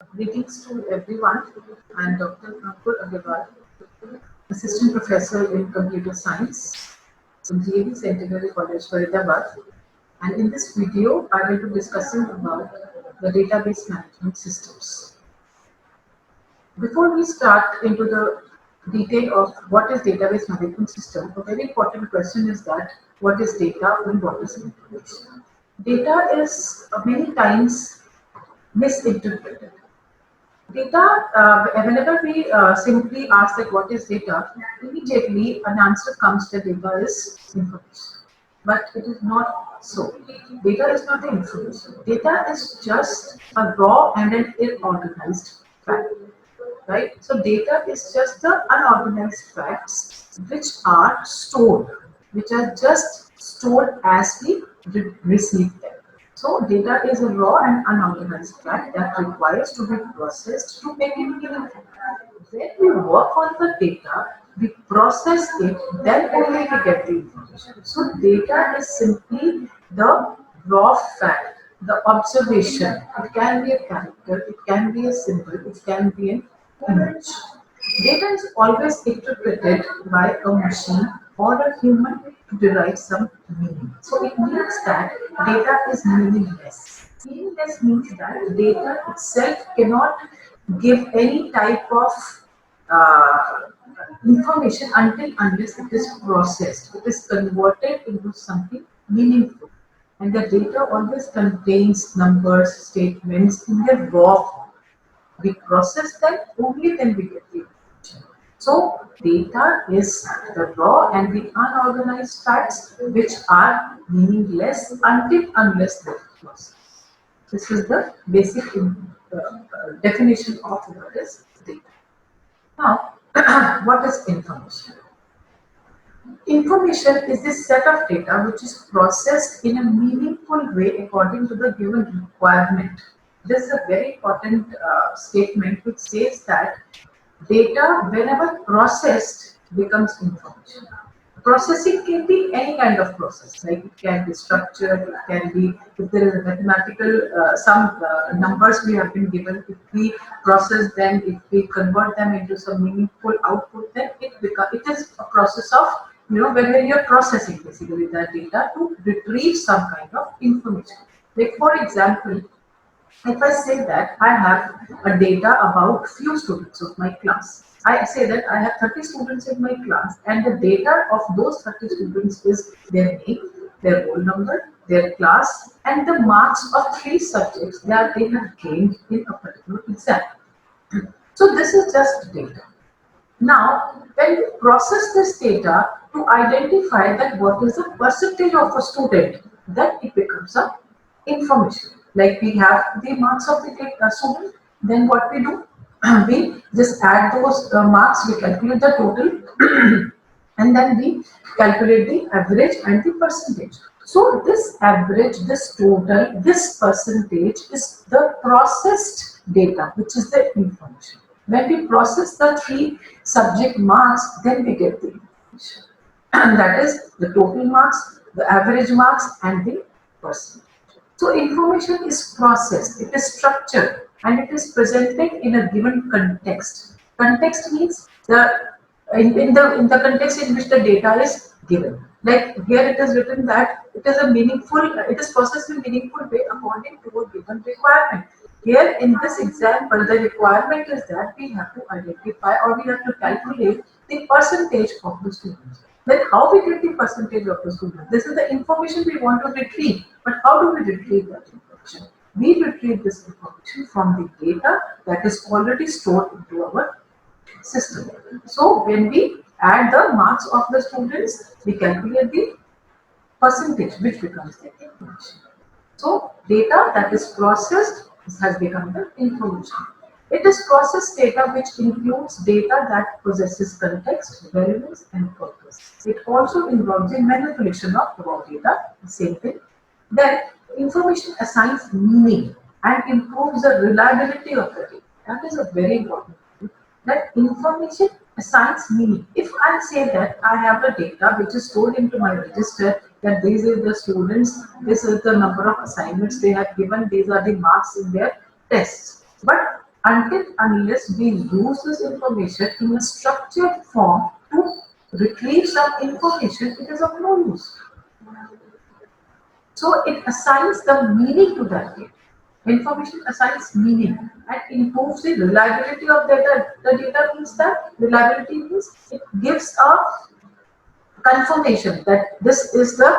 Greetings to everyone. I am Dr. Ankur Agarwal, Assistant Professor in Computer Science in GAV Centenary College, Faridabad. And in this video, I will be discussing about the database management systems. Before we start into the detail of what is database management system, a very important question is that what is data and what is information? Data is many times misinterpreted. Data, whenever we simply ask that what is data, immediately an answer comes that data is information. But it is not so. Data is not the information. Data is just a raw and an inorganized fact. Right? So data is just the unorganized facts which are stored, which are just stored as we receive them. So data is a raw and unorganized fact that requires to be processed to make it meaningful. When we work on the data, we process it, then only we get the information. So data is simply the raw fact, the observation. It can be a character, it can be a symbol, it can be an image. Data is always interpreted by a machine or a human to derive some meaning. So it means that data is meaningless. Meaningless means that data itself cannot give any type of uh, information until unless it is processed. It is converted into something meaningful. And the data always contains numbers, statements in their raw form. We process them, only then we get the information. So data is the raw and the unorganized facts which are meaningless until unless they are processed. This is the basic definition of what is data. Now, what is information? Information is the set of data which is processed in a meaningful way according to the given requirement. This is a very important statement which says that data, whenever processed, becomes information. Processing can be any kind of process, like it can be structured, it can be, if there is a mathematical, some numbers we have been given, if we process them, if we convert them into some meaningful output, then it is a process of, when you're processing basically that data to retrieve some kind of information. Like for example, if I say that I have a data about few students of my class, I say that I have 30 students in my class and the data of those 30 students is their name, their roll number, their class and the marks of 3 subjects that they have gained in a particular exam. So this is just data. Now, when we process this data to identify that what is the percentage of a student, then it becomes a information. Like we have the marks of the student, then what we do, we just add those marks, we calculate the total, and then we calculate the average and the percentage. So this average, this total, this percentage is the processed data, which is the information. When we process the 3 subject marks, then we get the information. And that is the total marks, the average marks, and the percentage. So information is processed, it is structured, and it is presented in a given context. Context means in the context in which the data is given. Like here it is written that it is processed in a meaningful way according to a given requirement. Here in this example, the requirement is that we have to identify or we have to calculate the percentage of the students. Then how we get the percentage of the students? This is the information we want to retrieve. But how do we retrieve that information? We retrieve this information from the data that is already stored into our system. So when we add the marks of the students, we calculate the percentage which becomes the information. So data that is processed has become the information. It is processed data which includes data that possesses context, relevance and purpose. It also involves the manipulation of raw data, the same thing. Then information assigns meaning and improves the reliability of the data. That is a very important thing. That information assigns meaning. If I say that I have a data which is stored into my register, that these are the students, this is the number of assignments they have given, these are the marks in their tests. But until unless we use this information in a structured form to retrieve some information, it is of no use. So it assigns the meaning to that data. Information assigns meaning and improves the reliability of data. The data means that reliability means it gives a confirmation that this is the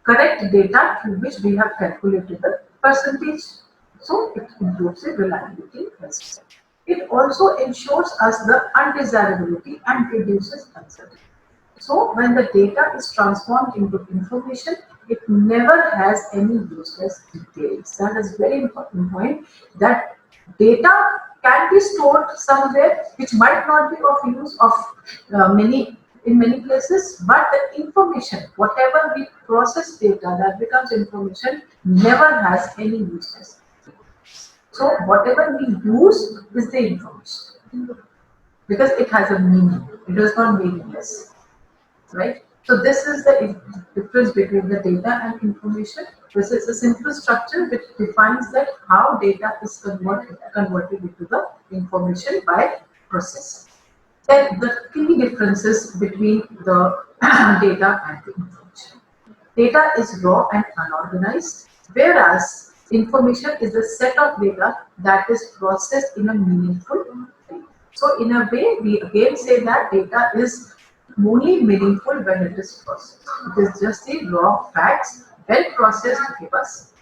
correct data through which we have calculated the percentage. So it improves the reliability as well. It also ensures us the undesirability and reduces uncertainty. So when the data is transformed into information, it never has any useless details. That is very important point, that data can be stored somewhere which might not be of use of in many places, but the information, whatever we process data that becomes information, never has any useless. So whatever we use is the information because it has a meaning. It does not meaningless. Right? So this is the difference between the data and information. This is a simple structure which defines that how data is converted into the information by process. Then the key differences between the data and the information. Data is raw and unorganized, whereas information is a set of data that is processed in a meaningful way. So in a way, we again say that data is only meaningful when it is processed. It is just the raw facts, well processed, give us.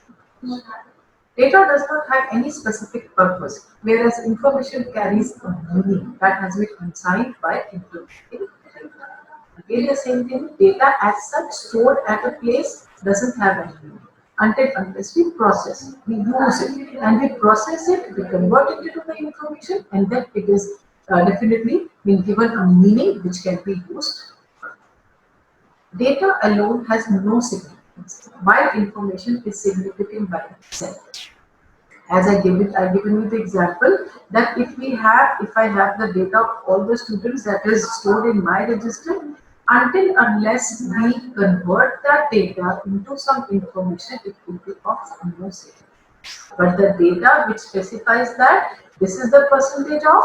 Data does not have any specific purpose, whereas information carries a meaning that has been consigned by implementing data. Again, the same thing, data as such stored at a place doesn't have any meaning until unless we process it, we use it, and we process it, we convert it into the information, and then it is definitely been given a meaning which can be used. Data alone has no significance, while information is significant by itself. As I given you the example that if I have the data of all the students that is stored in my register, until unless we convert that data into some information, it will be of no significance. But the data which specifies that this is the percentage of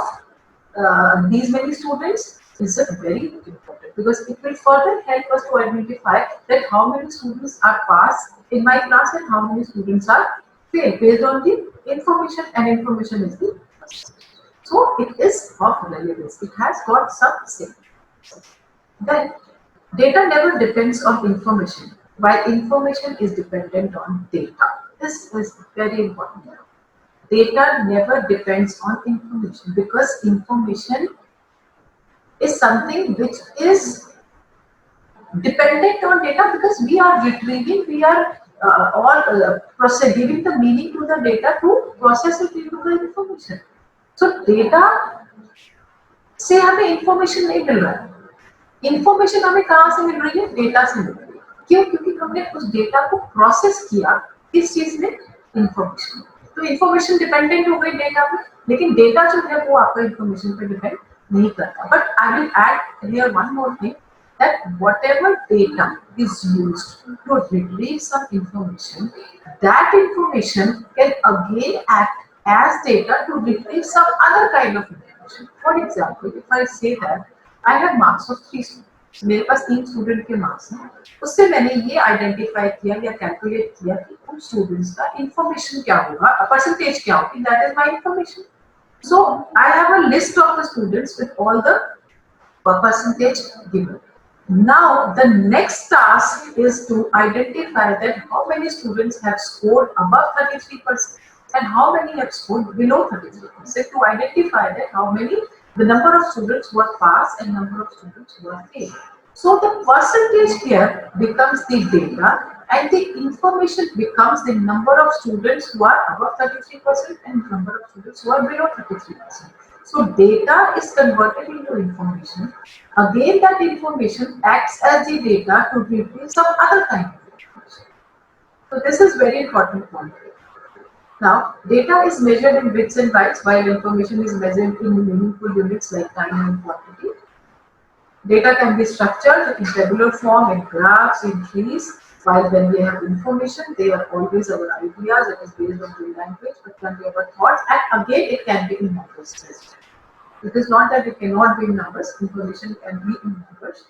these many students is very important, because it will further help us to identify that how many students are passed in my class and how many students are failed based on the information, and information is the percentage. So it is of relevance. It has got some significance. Then data never depends on information, while information is dependent on data. This is very important. Data never depends on information, because information is something which is dependent on data, because we are retrieving, we are giving the meaning to the data to process it into the information. So data से हमें information नहीं मिल रहा है, information हमें कहाँ से मिल रही है? डेटा से मिल रही है. क्यों? क्योंकि हमने उस डेटा को प्रोसेस किया किस चीज में? इंफॉर्मेशन. तो इंफॉर्मेशन डिपेंडेंट हो गई डेटा पे, लेकिन डेटा जो है वो आपका इंफॉर्मेशन पे डिपेंड नहीं करता. But I will add here one more thing, that whatever data is used to retrieve some information, that information can again act as data to retrieve some other kind of information. For example, if I say that I have marks of 3 students, मेरे पास 3 student के marks हैं, उससे मैंने ये identify किया या calculate किया कि उन स्टूडेंट्स का इंफॉर्मेशन क्या होगा, परसेंटेज क्या होगी, that is my information. So I have a list of the students with all the percentage given. Now the next task is to identify that how many students have scored above 33% and how many have scored below 33%. To identify that how many, the number of students who are passed and number of students who are failed. So the percentage here becomes the data, and the information becomes the number of students who are above 33% and number of students who are below 33%. So data is converted into information. Again, that information acts as the data to retrieve some other kind of information. So this is very important point. Now, data is measured in bits and bytes, while information is measured in meaningful units like time and quantity. Data can be structured in tabular form, in graphs, in trees. While when we have information, they are always our ideas, it is based on the language, it can be our thoughts, and again it can be in numbers as well. It is not that it cannot be in numbers, information can be in numbers.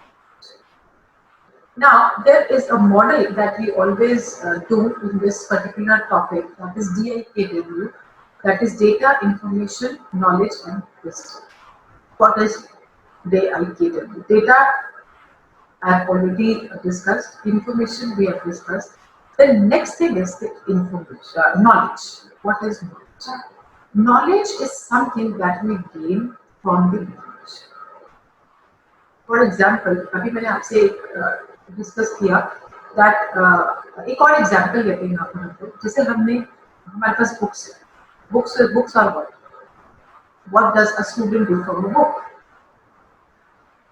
Now, there is a model that we always do in this particular topic, that is DIKW, that is data, information, knowledge, and wisdom. What is DIKW? Data I have already discussed, information we have discussed. The next thing is the information, knowledge. What is knowledge? Knowledge is something that we gain from the information. For example, अभी मैंने आपसे discuss किया that एक और example लेते हैं यहाँ पर हम लोग, जैसे हमने हमारे पास बुक्स है, books are what does a student do from a book?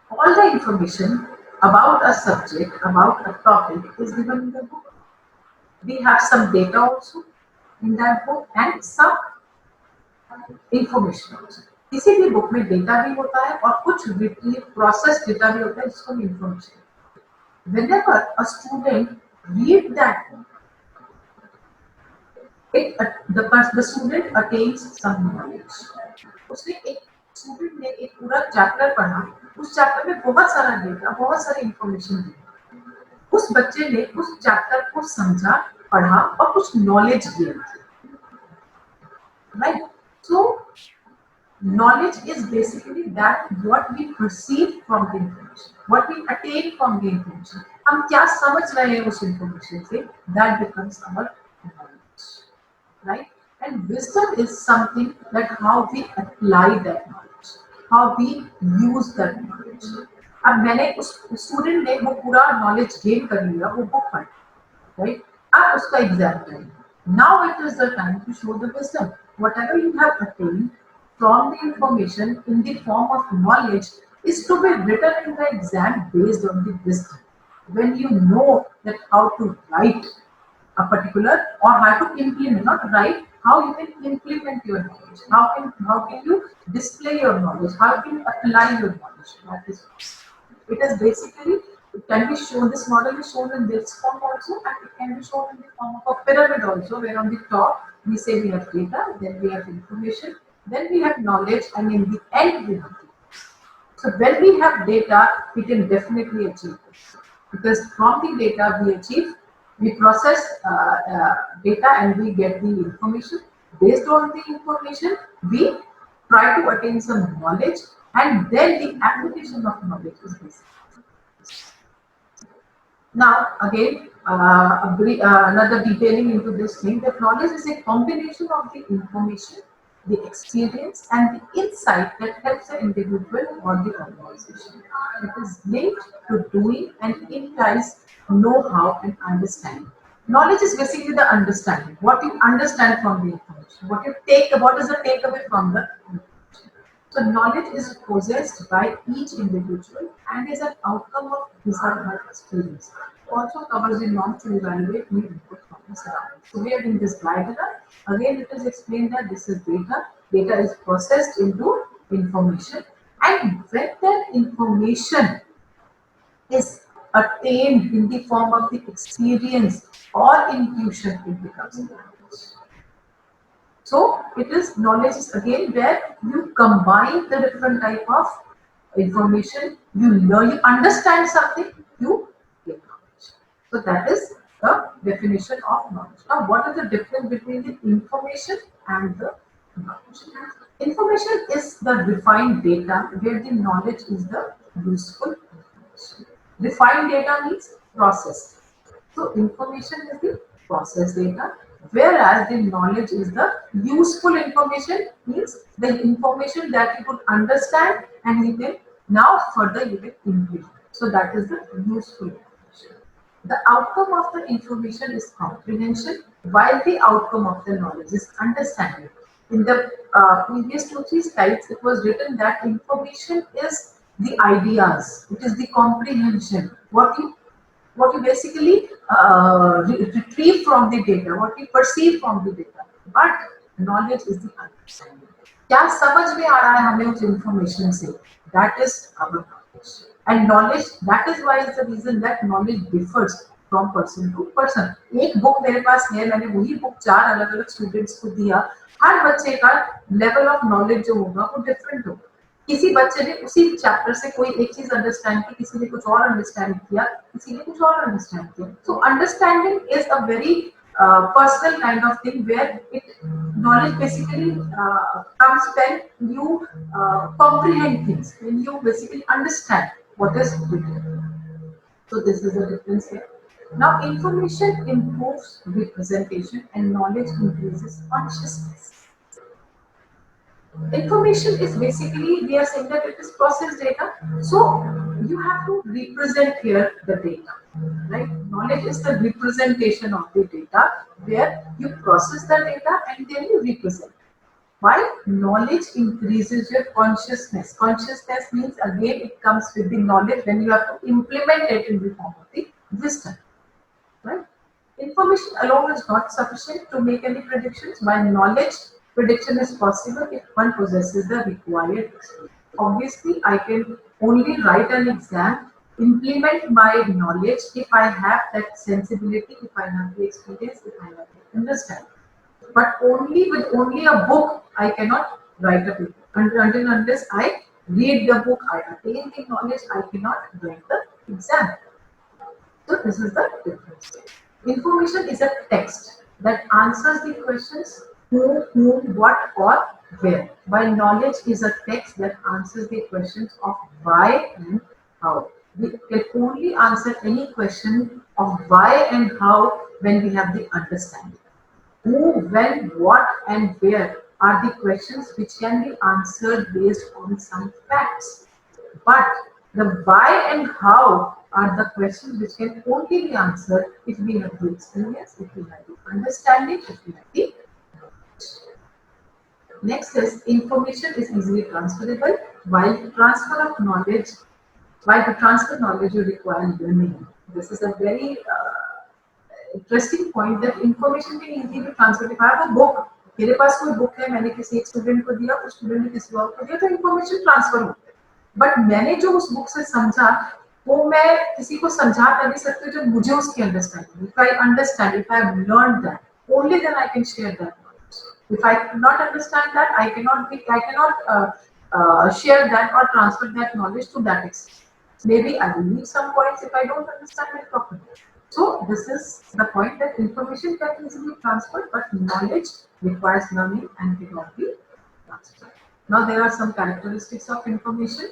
All the information about a subject, about a topic is given in the book. We have some data also in that book and some information also. किसी भी book में data भी होता है और कुछ process data भी होता है जिसको हम information. Whenever a student read that book, the student attains some knowledge. उसने एक स्टूडेंट ने एक पूरा चैप्टर पढ़ा, उस चैप्टर में बहुत सारा डेटा, बहुत सारी इंफॉर्मेशन दी. उस बच्चे ने उस चैप्टर को समझा, पढ़ा और कुछ नॉलेज गेन की. Right? So knowledge is basically that what we perceive from the information, what we attain from the information. हम क्या समझ रहे हैं उस information से, that becomes our knowledge, right? And wisdom is something that how we apply that knowledge, how we use that knowledge. अब मैंने उस स्टूडेंट ने वो पूरा नॉलेज गेन कर लिया, वो बुक पढ़, राइट? अब उसका एग्जाम करें. Now it is the time to show the wisdom. Whatever you have attained from the information in the form of knowledge is to be written in the exam based on the wisdom. When you know that how to write a particular or how to implement, not write, how you can implement your knowledge, how can you display your knowledge, how can you apply your knowledge. That is it is basically, it can be shown, this model is shown in this form also, and it can be shown in the form of a pyramid also, where on the top we say we have data, then we have information, then we have knowledge, and in the end we have data. So when we have data, we can definitely achieve this, because from the data we process data and we get the information. Based on the information, we try to attain some knowledge, and then the application of knowledge is basic. Now again, another detailing into this thing, that knowledge is a combination of the information, the experience, and the insight that helps the individual or the organization. It is linked to doing and implies know-how and understanding. Knowledge is basically the understanding, what you understand from the information, what is the takeaway from the information. So knowledge is possessed by each individual and is an outcome of his or her experience. Also covers the norm to evaluate new input from the surroundings. So we are in this diagram. Again, it is explained that this is data. Data is processed into information, and when that information is attained in the form of the experience or intuition, it becomes knowledge. So it is knowledge is again where you combine the different type of information, you learn, you understand something, you get knowledge. So that is the definition of knowledge. Now what is the difference between the information and the knowledge? Information is the refined data, where the knowledge is the useful information. Refined data means processed. So information is the processed data, whereas the knowledge is the useful information, means the information that you could understand and you can now further you can implement. So that is the useful information. The outcome of the information is comprehension, while the outcome of the knowledge is understanding. In the previous 2-3 slides, it was written that information is the ideas, it is the comprehension, what you basically retrieve from the data, what you perceive from the data. But knowledge is the understanding. क्या समझ में आ रहा है हमें उस information से? That is our knowledge. And knowledge, that is why is the reason that knowledge differs from person to person. एक book मेरे पास है, मैंने वही बुक 4 अलग अलग स्टूडेंट्स को दिया, हर बच्चे का लेवल ऑफ नॉलेज जो होगा वो डिफरेंट होगा। किसी बच्चे ने उसी चैप्टर से कोई एक चीज अंडरस्टैंड की, किसी ने कुछ और अंडरस्टैंड किया, किसी ने कुछ और अंडरस्टैंड किया। So understanding is a very personal kind of thing where it knowledge basically comes when you comprehend things, when you basically understand what is written. So this is the difference here. Now information improves representation and knowledge increases consciousness. Information is basically, we are saying that it is processed data. So you have to represent here the data, right? Knowledge is the representation of the data where you process the data and then you represent. Why? Knowledge increases your consciousness. Consciousness means again it comes with the knowledge when you have to implement it in the form of the wisdom, right? Information alone is not sufficient to make any predictions. While knowledge prediction is possible if one possesses the required experience. Obviously, I can only write an exam, implement my knowledge if I have that sensibility, if I have the experience, if I have the understanding. But only with only a book, I cannot write a paper. Until unless I read the book, I attain the knowledge, I cannot write the exam. So this is the difference. Information is a text that answers the questions who, whom, what, or where. While knowledge is a text that answers the questions of why and how. We can only answer any question of why and how when we have the understanding. Who, when, what, and where are the questions which can be answered based on some facts. But the why and how are the questions which can only be answered if we have the experience, if we have the understanding, if we have the next is information is easily transferable. While to transfer of knowledge, while to transfer knowledge you require learning. This is a very interesting point that information can easily transfer. If I have a book, मेरे पास कोई book है, मैंने किसी एक student को दिया, उस student ने किसी और को दिया, तो information ट्रांसफर होता है। बट मैंने जो उस बुक से समझा वो मैं किसी को समझा नहीं सकती जब मुझे उसकी understanding. If I understand, if I have learned that, only then I can share that knowledge. If I cannot understand that, I cannot share that or transfer that knowledge to that extent. Maybe I will leave some points if I don't understand it properly. So this is the point that information can easily be transferred, but knowledge requires learning and cannot be transferred. Now there are some characteristics of information.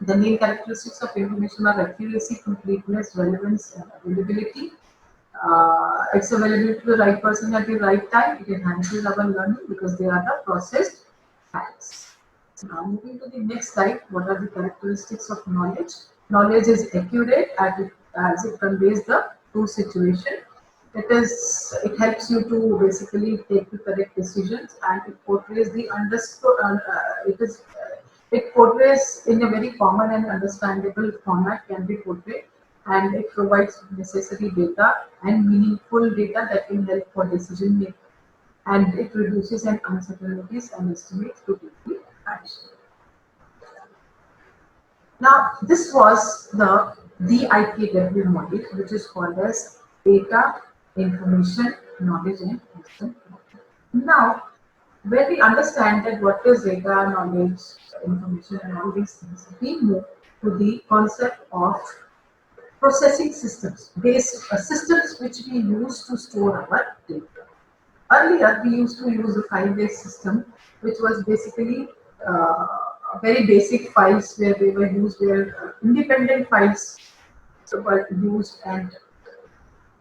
The main characteristics of information are accuracy, completeness, relevance, and availability. It's available to the right person at the right time. It enhances our learning because they are the processed facts. Now moving to the next slide, what are the characteristics of knowledge? Knowledge is accurate as it conveys the true situation. It helps you to basically take the correct decisions, and it portrays the understood. It portrays in a very common and understandable format can be portrayed, and it provides necessary data and meaningful data that can help for decision making, and it reduces and uncertainties and estimates to quickly action. Now, this was the DIKW model, which is called as data, information, knowledge, and wisdom. Now, when we understand that what is data, knowledge, information, and all these things, we move to the concept of processing systems, systems which we use to store our data. Earlier, we used to use a file-based system, which was basically very basic files where they were used, where independent files were used, and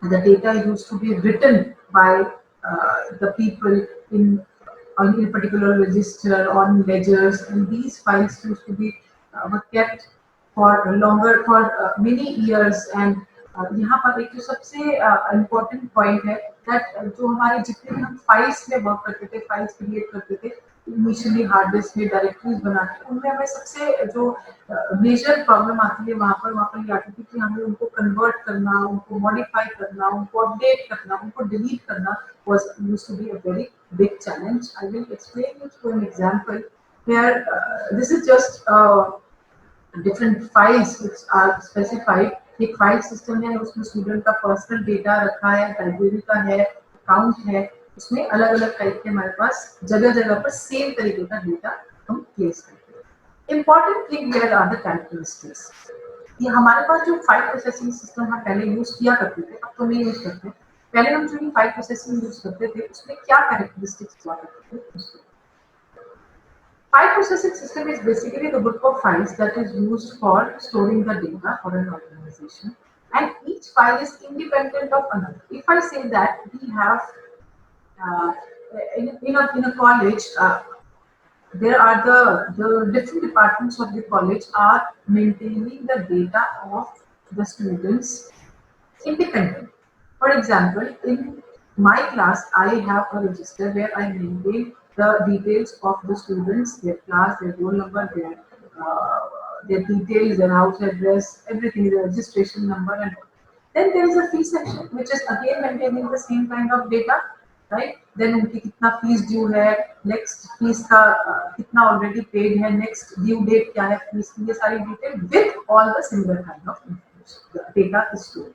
the data used to be written by the people in a particular register on ledgers, and these files used to be were kept for longer, for many years. And यहाँ पर एक जो सबसे important point है that जो हमारे जितने भी हम फाइल्स में वर्क करते थे, फाइल्स क्रिएट करते थे इनिशियली हार्ड डिस्क में डायरेक्टरीज बनाते, उनमें हमें सबसे जो मेजर प्रॉब्लम आती है वहाँ पर ये आती थी कि हमें उनको कन्वर्ट करना, उनको मॉडिफाई करना, उनको अपडेट करना, उनको डिलीट करना was used to be a very big challenge. I will explain it through an example where this is just different files which are specified एक फाइल सिस्टम है, उसमें स्टूडेंट का पर्सनल डेटा रखा है, library का है, account है, उसमें अलग अलग टाइप के हमारे पास जगह जगह पर सेम तरीके का डेटा हम प्लेस करते हैं। Important thing here are the characteristics. ये हमारे पास जो फाइल प्रोसेसिंग सिस्टम हम पहले यूज किया करते थे, अब तो नहीं यूज करते। पहले हम जो फाइल प्रोसेसिंग यूज करते थे उसमें क्या कैरेक्टरिस्टिक्स हुआ करते थे। File processing system is basically the group of files that is used for storing the data for an organization, and each file is independent of another. If I say that we have uh, in a college, there are the different departments of the college are maintaining the data of the students independent. For example, in my class, I have a register where I maintain the details of the students, their class, their roll number, their details, their house address, everything, the registration number, and all. Then there is a fee section which is again maintaining the same kind of data, right? Then उनकी कितना fees due है, next fees का कितना already paid है, next due date क्या है fees की, ये सारी detail with all the similar kind of information, data is stored.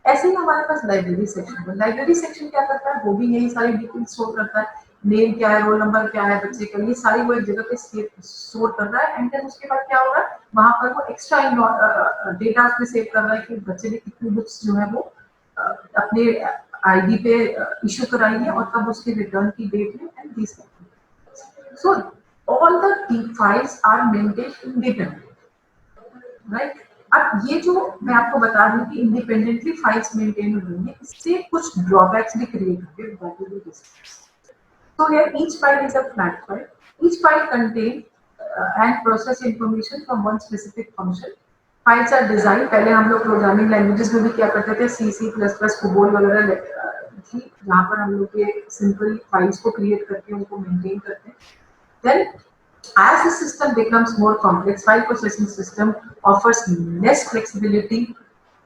ऐसे ही हमारे पास लाइब्रेरी सेक्शन है। लाइब्रेरी सेक्शन क्या करता है, वो भी यही सारी डिटेल स्टोर करता है, नेम क्या है, रोल नंबर क्या है बच्चे का, ये सारी वो एक जगह पे स्टोर कर रहा है। एंड देन उसके बाद क्या होगा, वहां पर वो एक्स्ट्रा डेटा उसमें सेव कर रहा है कि बच्चे ने कितनी बुक्स जो है वो अपने आईडी पे इशू कराई है और कब उसके रिटर्न की डेट है, and this. So all the files are maintained independent, right. अब ये जो मैं आपको बता रही हूँ कि इंडिपेंडेंटली फाइल्स मेंटेन हो रही है, इससे कुछ ड्रॉबैक्स भी क्रिएट होंगे। So here each file is a flat file. Each file contains and process information from one specific function. Files are designed, पहले हम लोग प्रोग्रामिंग लैंग्वेजेस में भी क्या करते थे, C++, कुबोल वगैरह थी, जहाँ पर हम लोग ये सिंपल फाइल्स को क्रिएट करके उनको मेंटेन करते हैं। Then as the system becomes more complex, file processing system offers less flexibility.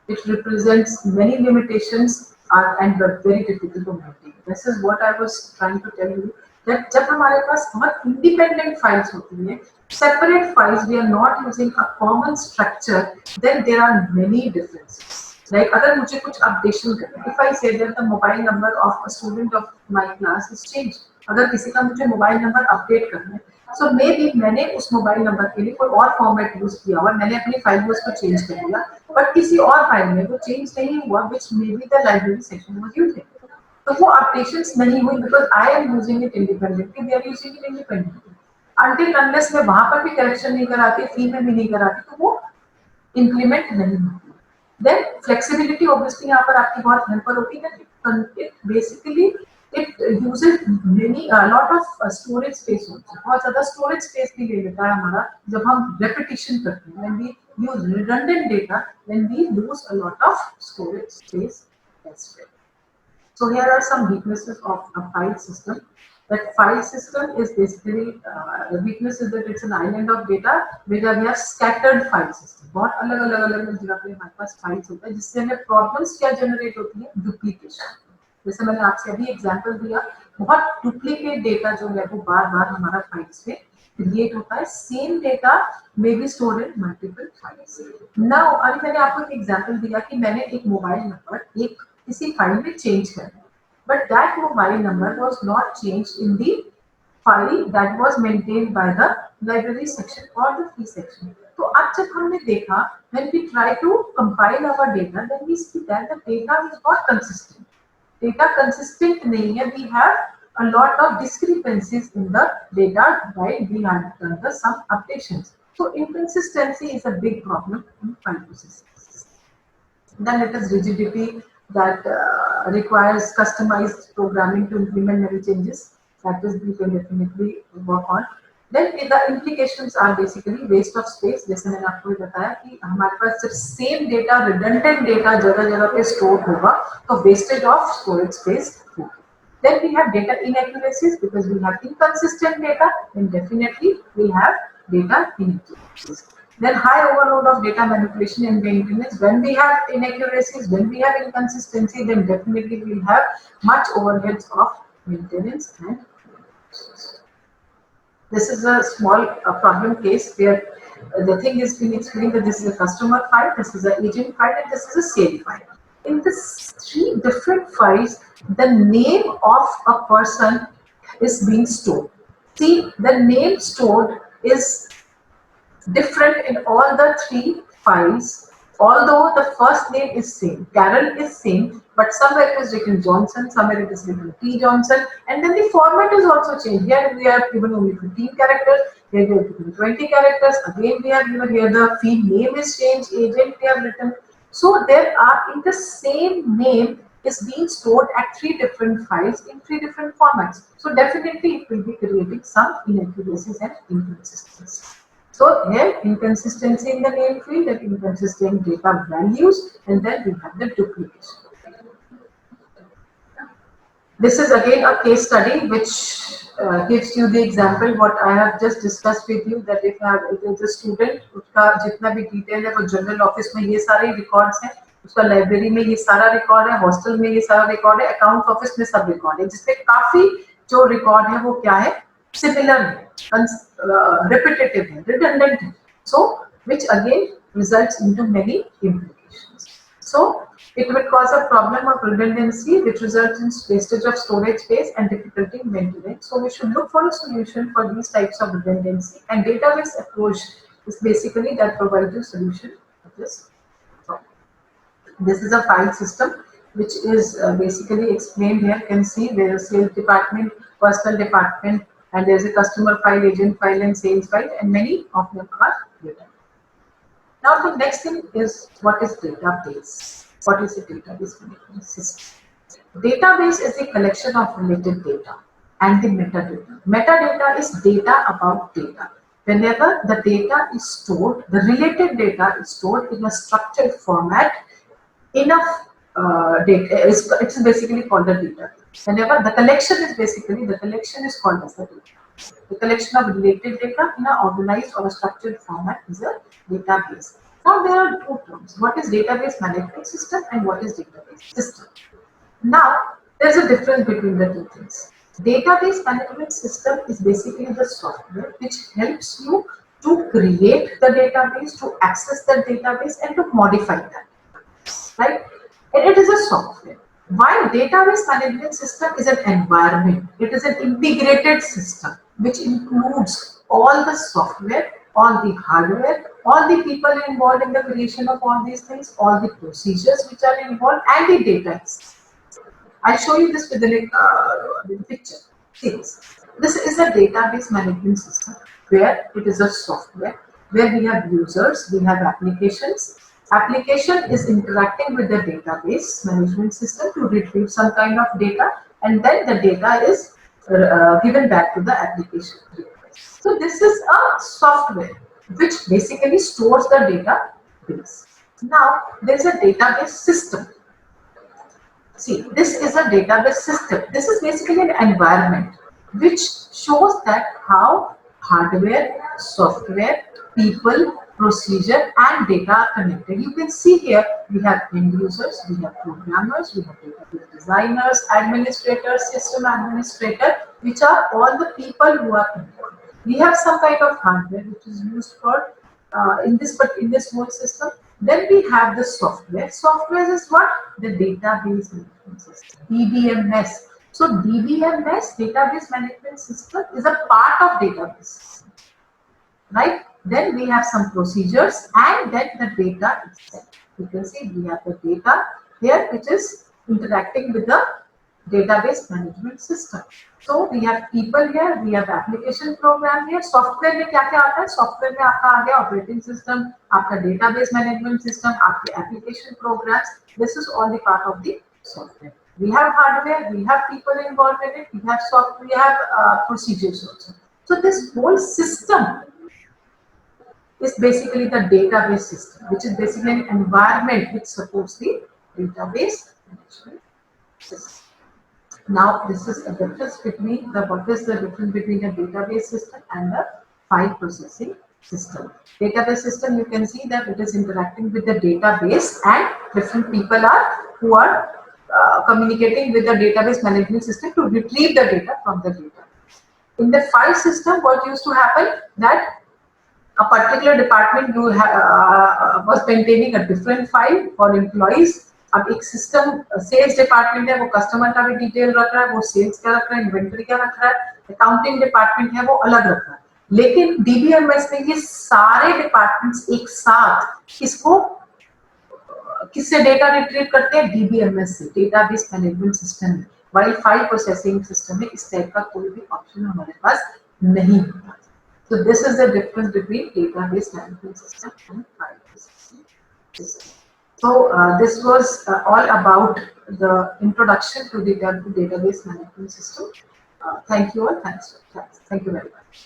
It represents many limitations and are very difficult to maintain. This is what I was trying to tell you. That जब हमारे पास बहुत independent files होती हैं, separate files, we are not using a common structure, then there are many differences. Like अगर मुझे कुछ updation करना है, if I say that the mobile number of a student of my class is changed, अगर किसी का मुझे mobile number update करना है, सो मे बी मैंने उस मोबाइल नंबर के लिए कोई और फॉर्मेट यूज किया हुआ, मैंने अपनी फाइल में उसको चेंज कर दिया, बट किसी और फाइल में वो चेंज नहीं हुआ, which may be the library section was using. तो वो अपडेशंस नहीं हुई because I am using it independently, they are using it independently. Until unless मैं वहां पर भी करेक्शन नहीं कराती, फी में भी नहीं कराती, तो वो इंप्लीमेंट नहीं होती। देन फ्लेक्सिबिलिटी ऑब्वियसली यहाँ पर आपकी बहुत हेल्पर होती है। It basically it uses many lot of storage space also, बहुत ज्यादा storage space भी ले लेता है हमारा जब हम repetition करते हैं। when we use redundant data, then we lose a lot of storage space as well. So here are some weaknesses of a file system. That file system is basically the weakness is that it's an island of data where we have scattered file system, बहुत अलग अलग जगह पे हमारे पास files होता है, जिससे हमें प्रॉब्लम्स क्या जनरेट होती है, डुप्लीकेशन। जैसे मैंने आपसे अभी एग्जांपल दिया, बहुत डुप्लीकेट डेटा जो है वो बार बार हमारा फाइल्स पे क्रिएट होता है। Same data may be stored in multiple files. Now अभी मैंने आपको एक एग्जांपल दिया कि मैंने एक मोबाइल नंबर एक किसी फाइल में चेंज करना है, but that mobile number was not changed in the file that was maintained by the library section और द फी सेक्शन। तो अब जब हमने देखा, when we try to compile our data, then we see that the data is not consistent. Data consistent नहीं है, we have a lot of discrepancies in the data while we have done the some updations. So inconsistency is a big problem in file processing. Then it is rigidity that requires customized programming to implement many changes. That is we can definitely work on. Then the implications are basically waste of space. जैसे मैंने आपको बताया कि हमारे पास जब same data, redundant data जगह जगह पे स्टोर होगा तो wastage of storage space होगा। Then we have data inaccuracies because we have inconsistent data. Then definitely we have data inaccuracies. Then high overload of data manipulation and maintenance. When we have inaccuracies, when we have inconsistency, then definitely we have much overheads of maintenance and This is a small problem case where the thing is being explained that this is a customer file, this is an agent file, and this is a sale file. In these three different files, the name of a person is being stored. See, the name stored is different in all the three files, although the first name is same. Carol is same, but somewhere it is written Johnson, somewhere it is written T. Johnson, and then the format is also changed. Here we are given only 15 characters, here we are given 20 characters, again we are given here the field name is changed, agent we have written. So there are in the same name is being stored at three different files in three different formats. So definitely it will be creating some inaccuracies and inconsistencies. So here inconsistency in the name field and inconsistent data values, and then we have the duplication. This is again a case study which gives you the example what I have just discussed with you, that if it is a student, उसका जितना भी detail है वो general office में ये सारे records हैं, उसका लाइब्रेरी में ये सारा रिकॉर्ड है, हॉस्टल में ये सारा रिकॉर्ड है, अकाउंट ऑफिस में सब रिकॉर्ड है, जिसपे काफी जो रिकॉर्ड है वो क्या है, सिमिलर है, repetitive है, redundant है, so which again results into many implications. So it will cause a problem of redundancy which results in wastage of storage space and difficulty in maintenance. So we should look for a solution for these types of redundancy, and database approach is basically that provides you solution for this problem. This is a file system which is basically explained here. You can see there is sales department, personal department, and there is a customer file, agent file, and sales file, and many of them are written. Now the next thing is, what is database? What is a database management system? Database is a collection of related data and the metadata. Metadata is data about data. Whenever the data is stored, the related data is stored in a structured format, enough data, it's basically called a database. Whenever the collection is called as the database. The collection of related data in an organized or a structured format is a database. Now there are two terms. What is database management system and what is database system? Now there is a difference between the two things. Database management system is basically the software which helps you to create the database, to access the database, and to modify that. Right? And it is a software. While database management system is an environment, it is an integrated system which includes all the software, all the hardware, all the people involved in the creation of all these things, all the procedures which are involved, and the data. I'll show you this with the picture. See this. This is a database management system where it is a software where we have users, we have applications. Application is interacting with the database management system to retrieve some kind of data, and then the data is given back to the application. So this is a software which basically stores the database. Now there is a database system. See, this is a database system. This is basically an environment which shows that how hardware, software, people, procedure, and data are connected. You can see here we have end users, we have programmers, we have database designers, administrators, system administrator, which are all the people who are involved. We have some kind of hardware which is used for in this whole system. Then we have the software. Software is what? The database management system, DBMS. So DBMS, database management system, is a part of database, right? Then we have some procedures, and then the data itself. You can see we have the data here which is interacting with the database management system. So we have people here, we have application program here. Software में क्या क्या आता है? Software में आपका आ गया operating system, आपका database management system, आपके application programs. This is all the part of the software. We have hardware, we have people involved in it, we have software, we have procedures also. So this whole system is basically the database system, which is basically an environment which supports the database management system. Now, this is a difference between what is the difference between a database system and a file processing system. Database system, you can see that it is interacting with the database, and different people who are communicating with the database management system to retrieve the data from the database. In the file system, what used to happen that a particular department was maintaining a different file for employees. अब एक system sales department है, वो customer का भी detail रख रहा है, वो सेल्स का रख रहा है, इन्वेंटरी का रख रहा है, अकाउंटिंग डिपार्टमेंट है वो अलग रख रहा है. लेकिन डीबीएमएस में ये सारे डिपार्टमेंट्स एक साथ इसको किससे डेटा रिट्रीव करते हैं? डीबीएमएस से, डेटाबेस मैनेजमेंट सिस्टम में. वाइल फाइल प्रोसेसिंग सिस्टम में इस टाइप का कोई भी ऑप्शन हमारे पास नहीं होता. So this is the difference between database management system and file processing system. So this was all about the introduction to the database management system. Thank you all. Thank you very much.